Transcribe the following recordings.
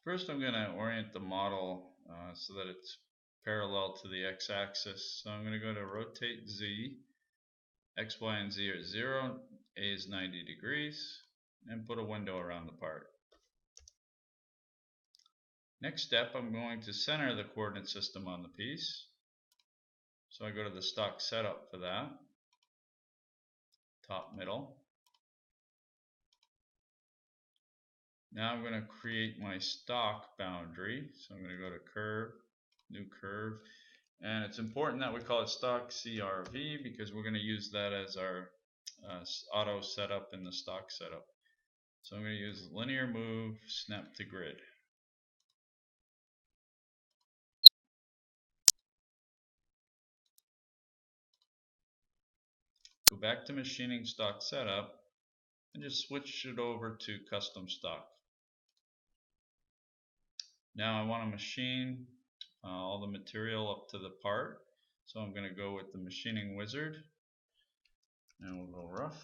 First, I'm going to orient the model so that it's parallel to the x-axis. So I'm going to go to rotate Z, X, Y, and Z are 0, A is 90 degrees, and put a window around the part. Next step, I'm going to center the coordinate system on the piece. So I go to the stock setup for that, top, middle. Now I'm going to create my stock boundary. So I'm going to go to curve, new curve. And it's important that we call it stock CRV because we're going to use that as our auto setup in the stock setup. So I'm going to use linear move, snap to grid. Go back to machining stock setup and just switch it over to custom stock. Now I want to machine all the material up to the part. So I'm going to go with the machining wizard and we'll go rough.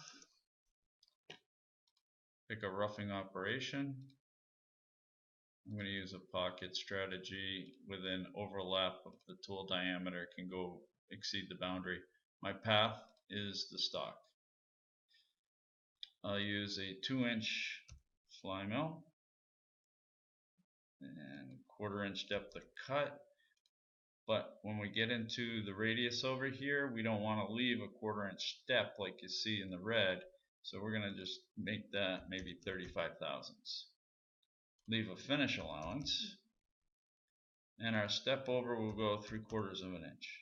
Pick a roughing operation. I'm going to use a pocket strategy with an overlap of the tool diameter can go exceed the boundary. My path is the stock. I'll use a 2-inch fly mill and 1/4 inch depth of cut. But when we get into the radius over here, we don't want to leave a 1/4 inch step like you see in the red. So we're going to just make that maybe 35 thousandths. Leave a finish allowance. And our step over will go 3/4 of an inch.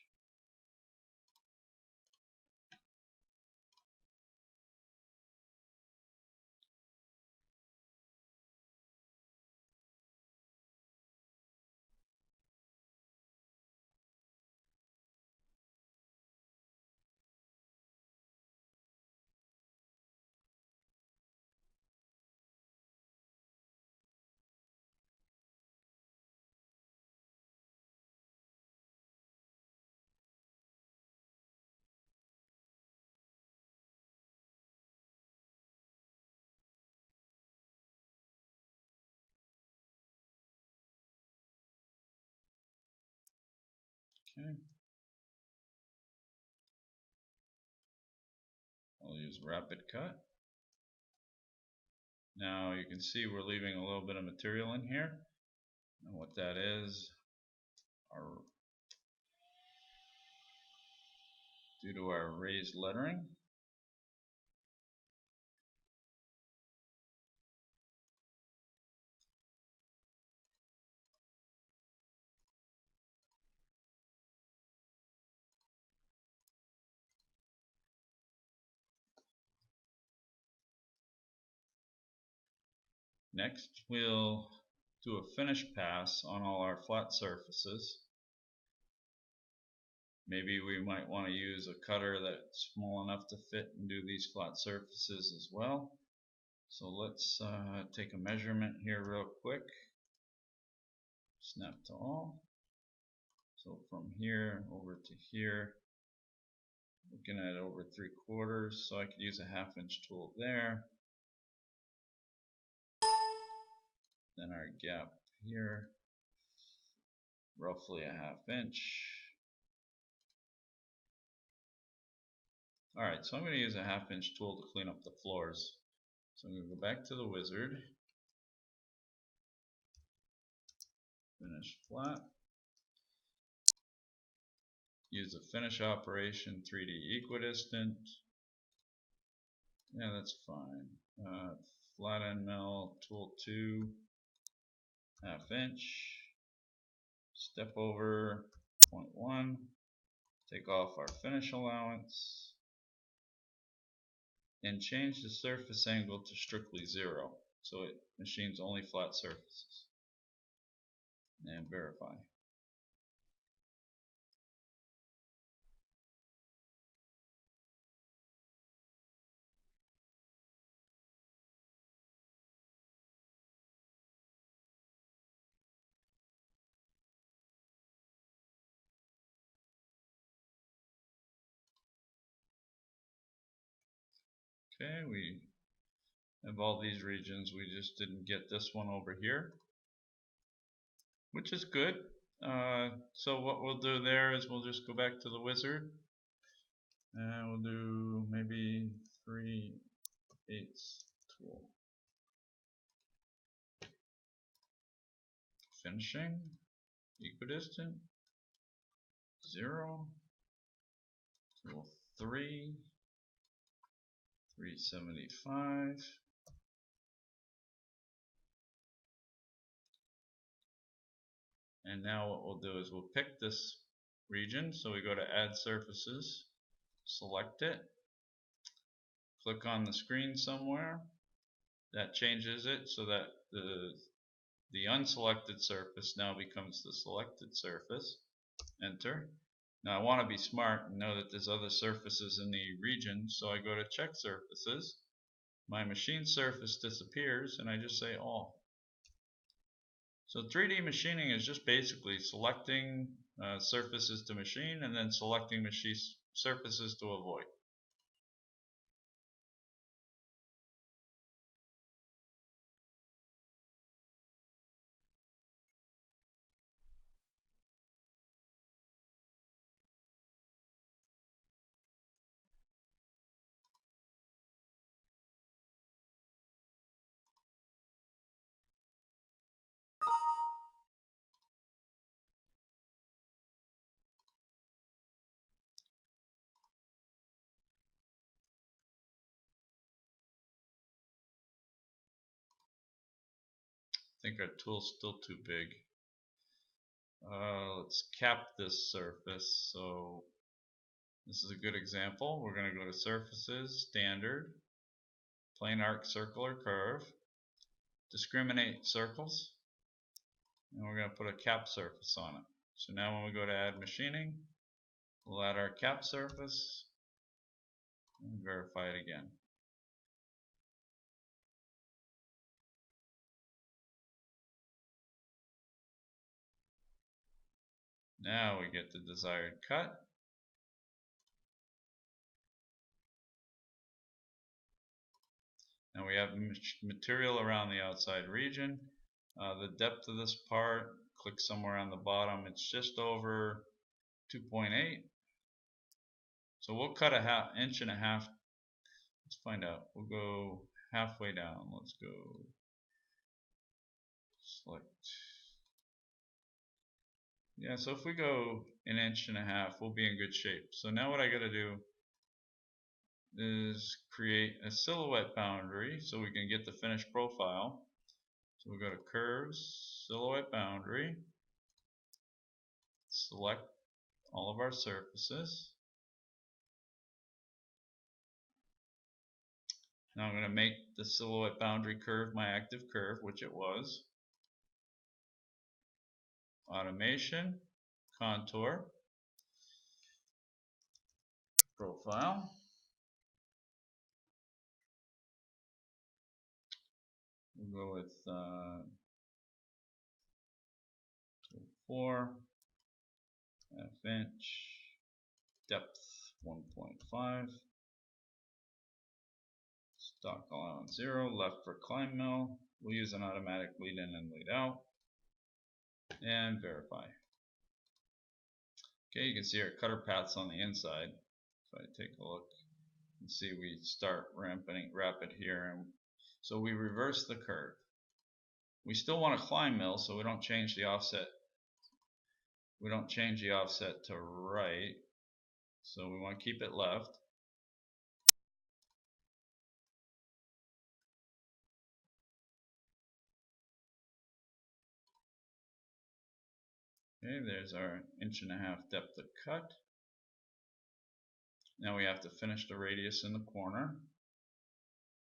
Okay. I'll use rapid cut. Now you can see we're leaving a little bit of material in here. And what that is, due to our raised lettering. Next, we'll do a finish pass on all our flat surfaces. Maybe we might want to use a cutter that's small enough to fit and do these flat surfaces as well. So let's take a measurement here real quick. Snap to all. So from here over to here, looking at over 3/4, so I could use a 1/2 inch tool there. Then our gap here, roughly a 1/2 inch. Alright, so I'm going to use a 1/2 inch tool to clean up the floors. So I'm going to go back to the wizard, finish flat, use a finish operation, 3D equidistant. Yeah, that's fine. Flat end mill, tool 2, 1/2 inch, step over 0.1, take off our finish allowance, and change the surface angle to strictly 0, so it machines only flat surfaces. And verify. Okay, we have all these regions, we just didn't get this one over here. which is good. So what we'll do there is we'll just go back to the wizard and we'll do maybe 3/8 tool. Finishing, equidistant, 0, tool 3, 375. And now what we'll do is we'll pick this region. So we go to add surfaces, select it, click on the screen somewhere. That changes it so that the unselected surface now becomes the selected surface. Enter. Now I want to be smart and know that there's other surfaces in the region, so I go to check surfaces. My machine surface disappears and I just say all. So 3D machining is just basically selecting surfaces to machine and then selecting machine surfaces to avoid. I think our tool's still too big. Let's cap this surface. So this is a good example. We're going to go to surfaces, standard, plane, arc, circle, or curve, discriminate circles, and we're going to put a cap surface on it. So now when we go to add machining, we'll add our cap surface and verify it again. Now we get the desired cut. Now we have material around the outside region. The depth of this part, click somewhere on the bottom, it's just over 2.8. So we'll cut a inch and a half. Let's find out. We'll go halfway down. Let's go select. Yeah, so if we go an inch and a half, we'll be in good shape. So now what I got to do is create a silhouette boundary so we can get the finished profile. So we'll go to curves, silhouette boundary, select all of our surfaces. Now I'm going to make the silhouette boundary curve my active curve, which it was. Automation, contour, profile. We'll go with 4, half-inch, depth 1.5, stock allowance 0, left for climb mill. We'll use an automatic lead in and lead out, and verify. Okay, you can see our cutter paths on the inside. If I take a look and see, we start rapid here, and so we reverse the curve. We still want a climb mill, so we don't change the offset. We don't change the offset to right, so we want to keep it left. Okay, there's our inch and a half depth of cut. Now we have to finish the radius in the corner,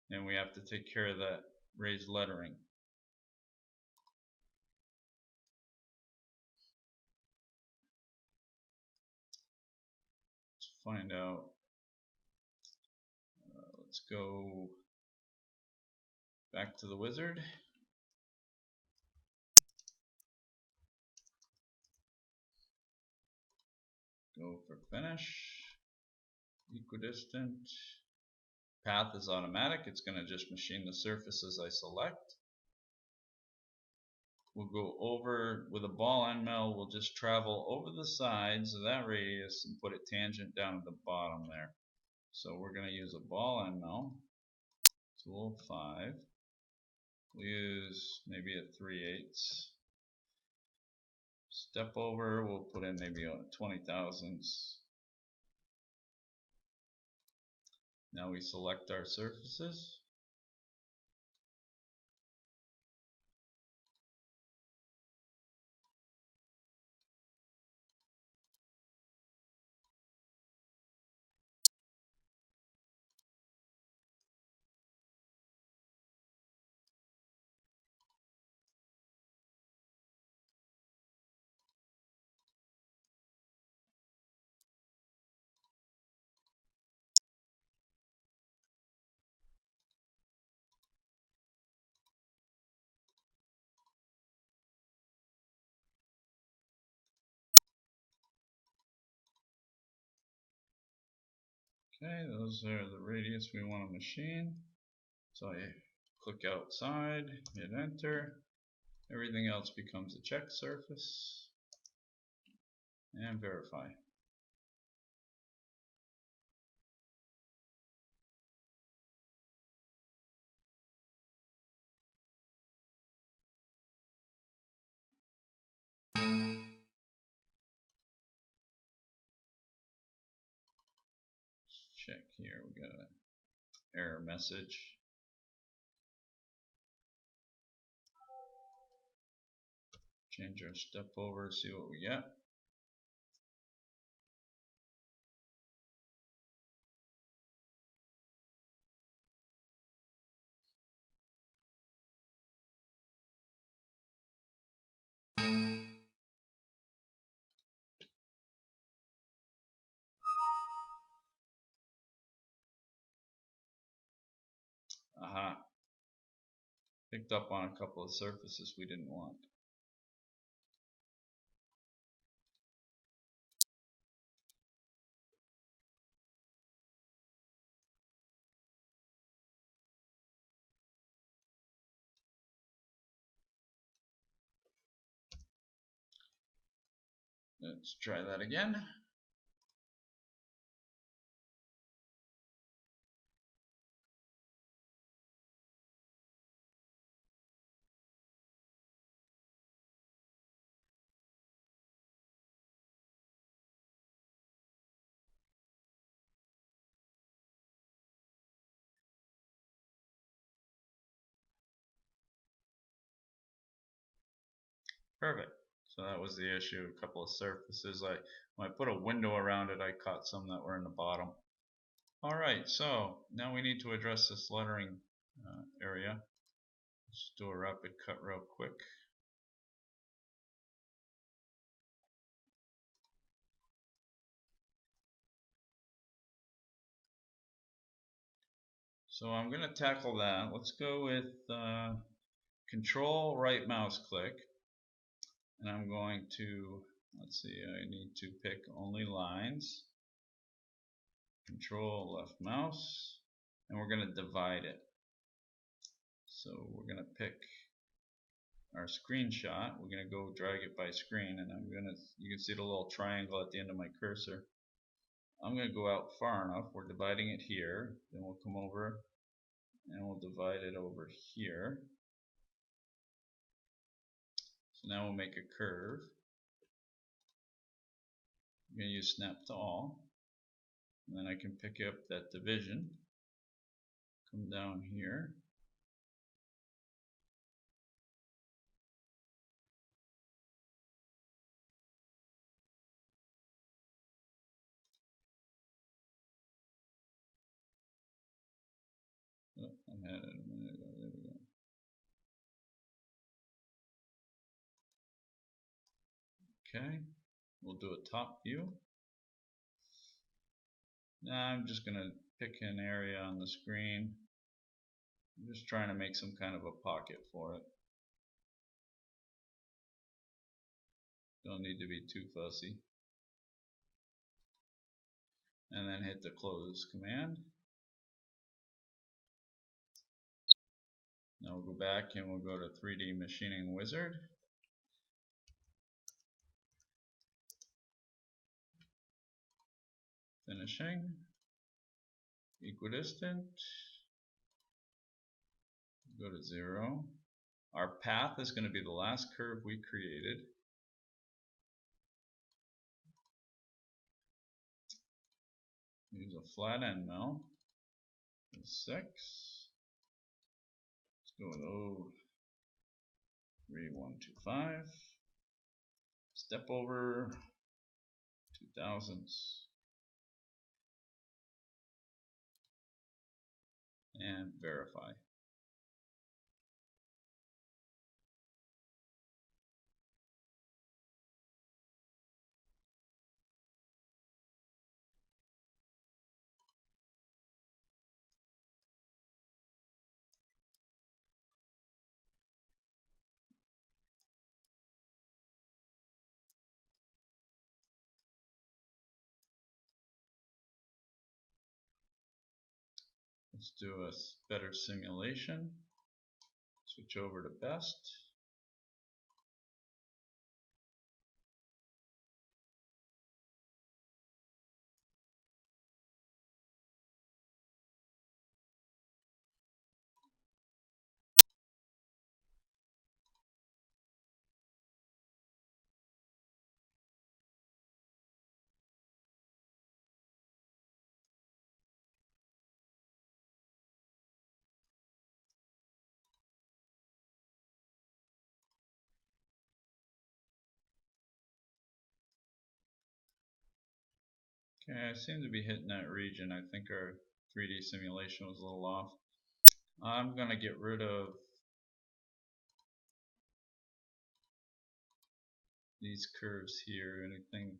and we have to take care of that raised lettering. Let's find out. Let's go back to the wizard. Go for finish. Equidistant. Path is automatic. It's going to just machine the surfaces I select. we'll go over with a ball end mill. We'll just travel over the sides of that radius and put it tangent down at the bottom there. So we're going to use a ball end mill, tool 5. We'll use maybe a 3/8. Step over, we'll put in maybe a 20 thousandths. Now we select our surfaces. Okay, those are the radius we want to machine. So I click outside, hit enter. Everything else becomes a check surface. And verify. Check here, we got an error message. Change our step over, see what we get. Aha. Picked up on a couple of surfaces we didn't want. Let's try that again. Perfect. So that was the issue, a couple of surfaces. When I put a window around it, I caught some that were in the bottom. Alright, so now we need to address this lettering area. Let's do a rapid cut real quick. So I'm going to tackle that. Let's go with Control right mouse click. And I'm going to, let's see, I need to pick only lines. Control left mouse. And we're going to divide it. So we're going to pick our screenshot. We're going to go drag it by screen, and you can see the little triangle at the end of my cursor. I'm going to go out far enough. We're dividing it here. Then we'll come over and we'll divide it over here. So now we'll make a curve. I'm going to use snap to all. And then I can pick up that division. Come down here. Oh, I had it a minute ago. There we go. Okay, we'll do a top view. Now I'm just going to pick an area on the screen. I'm just trying to make some kind of a pocket for it. Don't need to be too fussy. And then hit the close command. Now we'll go back and we'll go to 3D Machining Wizard. finishing, equidistant, go to 0. Our path is going to be the last curve we created. Use a flat end mill. 6. Let's go with 03125. Step over 2000s and verify. Let's do a better simulation. Switch over to best. Okay, I seem to be hitting that region. I think our 3D simulation was a little off. I'm going to get rid of these curves here. Anything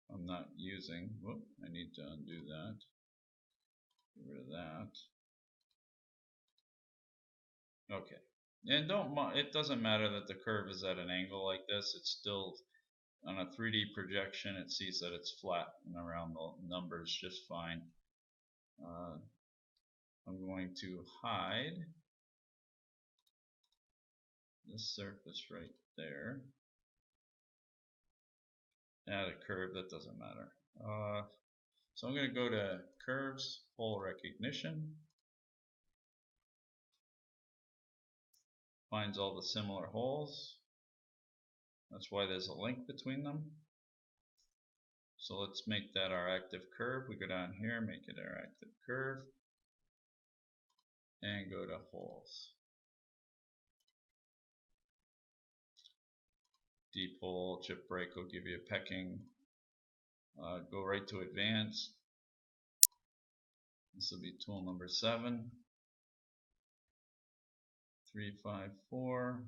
I'm not using. Whoop, I need to undo that. Get rid of that. Okay. And it doesn't matter that the curve is at an angle like this. It's still on a 3D projection. It sees that it's flat and around the numbers just fine. I'm going to hide this surface right there. Add a curve, that doesn't matter. So I'm going to go to curves, hole recognition. Finds all the similar holes. That's why there's a link between them. So let's make that our active curve. We go down here, make it our active curve, and go to holes. Deep hole, chip break will give you a pecking. Go right to advanced. This will be tool number 7. 354.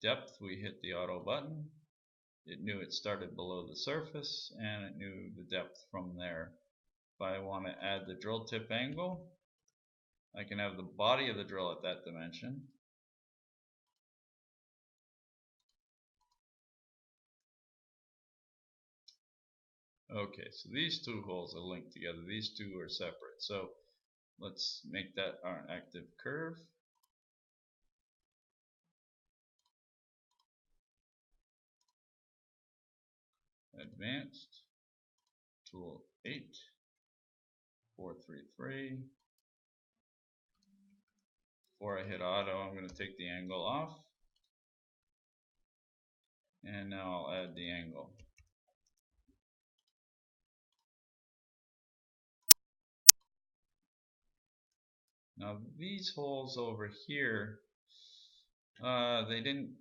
Depth, we hit the auto button. It knew it started below the surface and it knew the depth from there. If I want to add the drill tip angle, I can have the body of the drill at that dimension. Okay, so these two holes are linked together. These two are separate. So let's make that our active curve. Advanced, tool 8, 433. Before I hit auto, I'm going to take the angle off. And now I'll add the angle. Now these holes over here, they didn't,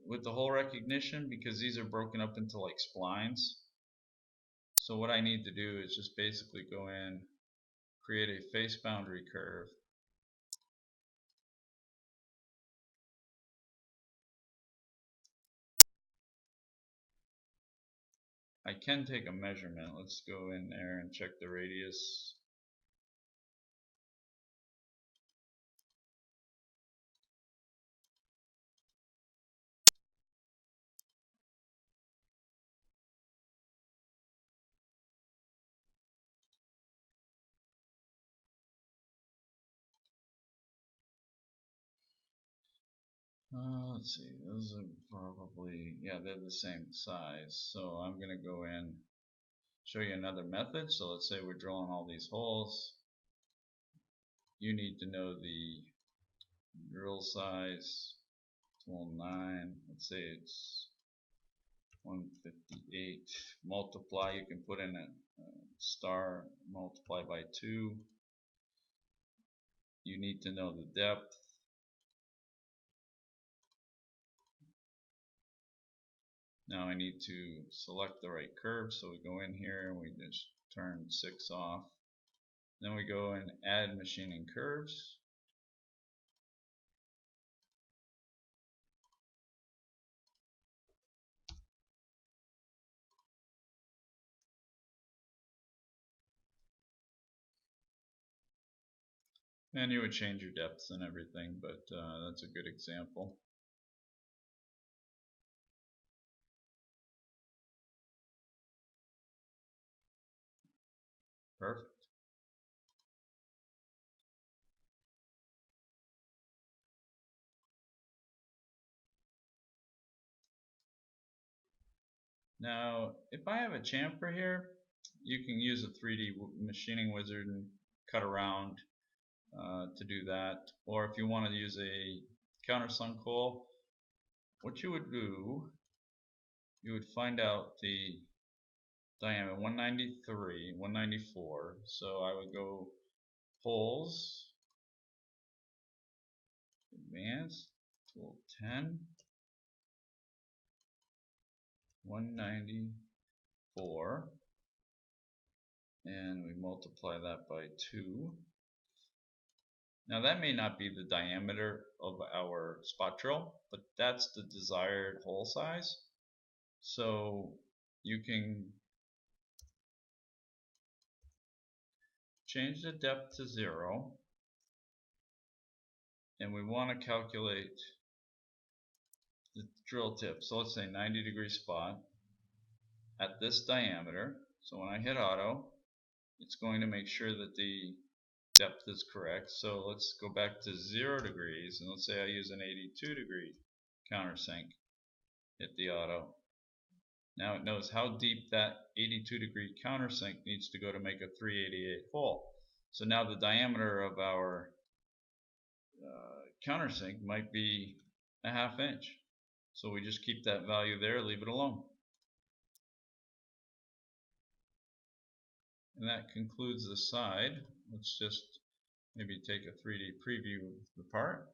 with the hole recognition, because these are broken up into like splines. So what I need to do is just basically go in, create a face boundary curve. I can take a measurement. Let's go in there and check the radius. Let's see, those are probably, yeah, they're the same size. So I'm going to go in, show you another method. So let's say we're drilling all these holes. You need to know the drill size, tool 9, let's say it's 158. Multiply, you can put in a star, multiply by 2. You need to know the depth. Now I need to select the right curve, so we go in here and we just turn 6 off. Then we go and add machining curves. And you would change your depths and everything, but that's a good example. Perfect. Now, if I have a chamfer here, you can use a 3D machining wizard and cut around to do that. Or if you want to use a countersunk hole, what you would do, you would find out the diameter 193, 194. So I would go holes, advanced, tool 10, 194, and we multiply that by 2. Now that may not be the diameter of our spot drill, but that's the desired hole size. So you can change the depth to 0, and we want to calculate the drill tip. So let's say 90-degree spot at this diameter. So when I hit auto, it's going to make sure that the depth is correct. So let's go back to 0 degrees, and let's say I use an 82-degree countersink. Hit the auto. Now it knows how deep that 82-degree countersink needs to go to make a 388 hole. So now the diameter of our countersink might be a ½ inch. So we just keep that value there, leave it alone. And that concludes the side. Let's just maybe take a 3D preview of the part.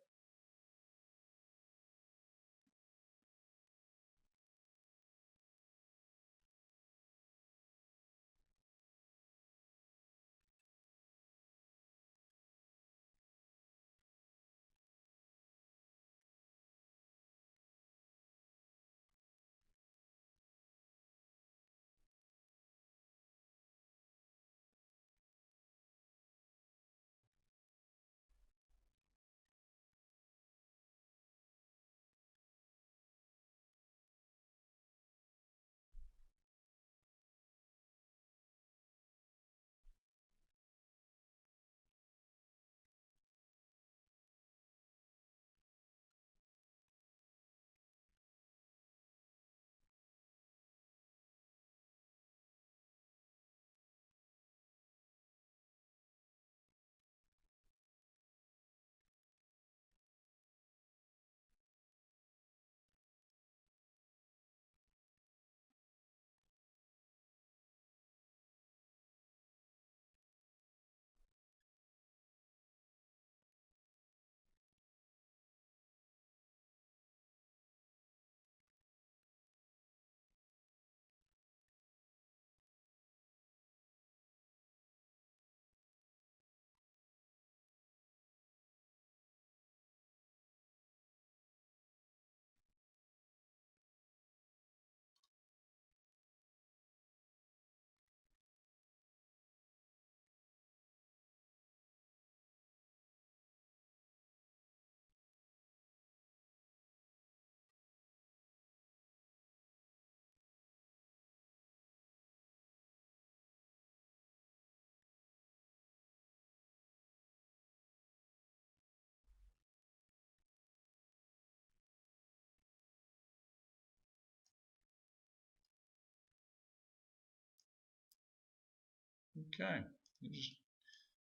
Okay, you just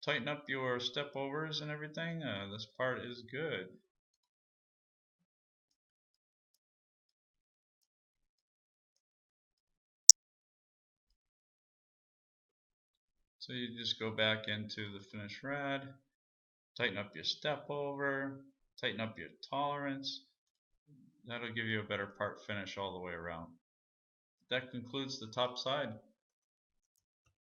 tighten up your step overs and everything. This part is good. So you just go back into the finish red, tighten up your step over, tighten up your tolerance. That'll give you a better part finish all the way around. That concludes the top side.